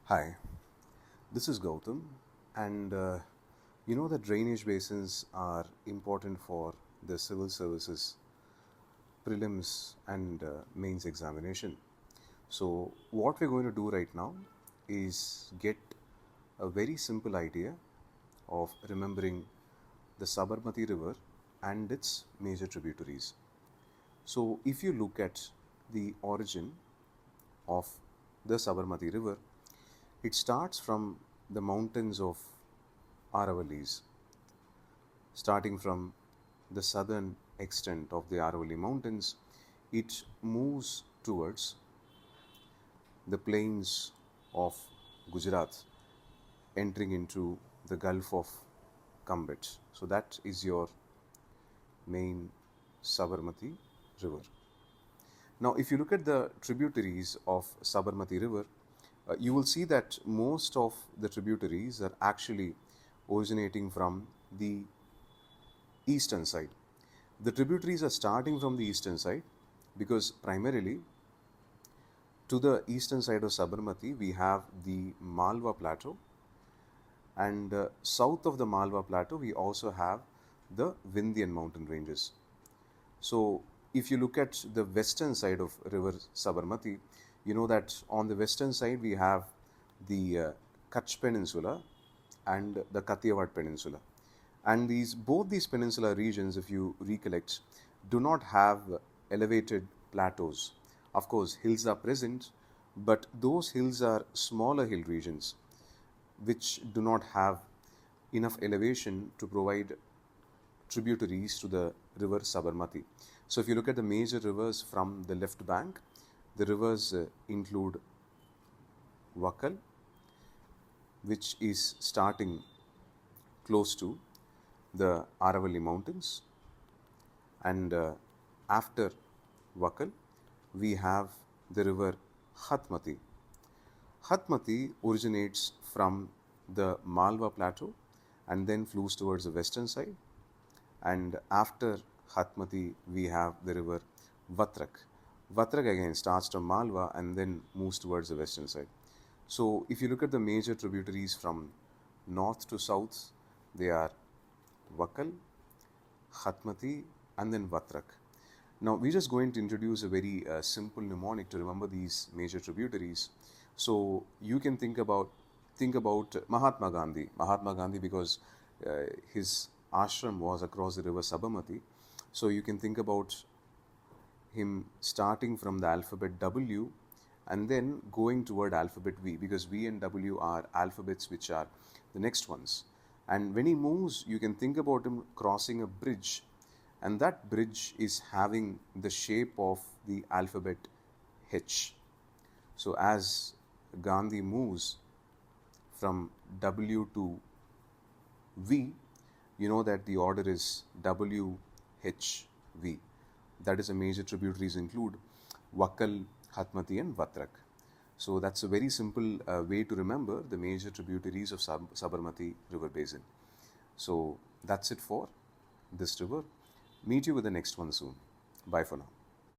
Hi, this is Gautam, and you know that drainage basins are important for the civil services prelims and mains examination. So, what we're going to do right now is get a very simple idea of remembering the Sabarmati River and its major tributaries. So, if you look at the origin of the Sabarmati River, it starts from the mountains of Aravallis, starting from the southern extent of the Aravalli Mountains. It moves towards the plains of Gujarat, entering into the Gulf of Kambet. So that is your main Sabarmati River. Now, if you look at the tributaries of Sabarmati River, you will see that most of the tributaries are actually originating from the eastern side. The tributaries are starting from the eastern side because primarily to the eastern side of Sabarmati we have the Malwa Plateau, and south of the Malwa Plateau we also have the Vindhyan mountain ranges. So if you look at the western side of river Sabarmati, you know that on the western side we have the Kutch Peninsula and the Kathiawar Peninsula. And both these peninsular regions, if you recollect, do not have elevated plateaus. Of course, hills are present, but those hills are smaller hill regions which do not have enough elevation to provide tributaries to the river Sabarmati. So if you look at the major rivers from the left bank, the rivers include Wakal, which is starting close to the Aravalli Mountains, and after Wakal we have the river Hatmati. Hatmati originates from the Malwa Plateau and then flows towards the western side, and after Hatmati we have the river Vatrak. Vatrak again starts from Malwa and then moves towards the western side. So if you look at the major tributaries from north to south, they are Wakal, Hatmati, and then Vatrak. Now we're just going to introduce a very simple mnemonic to remember these major tributaries. So you can think about Mahatma Gandhi. Mahatma Gandhi, because his ashram was across the river Sabarmati. So you can think about him starting from the alphabet W and then going toward alphabet V, because V and W are alphabets which are the next ones. And when he moves, you can think about him crossing a bridge, and that bridge is having the shape of the alphabet H. So as Gandhi moves from W to V, you know that the order is W, H, V. That is a major tributaries include Wakal, Hatmati, and Vatrak. So that's a very simple way to remember the major tributaries of Sabarmati river basin. So that's it for this river. Meet you with the next one soon. Bye for now.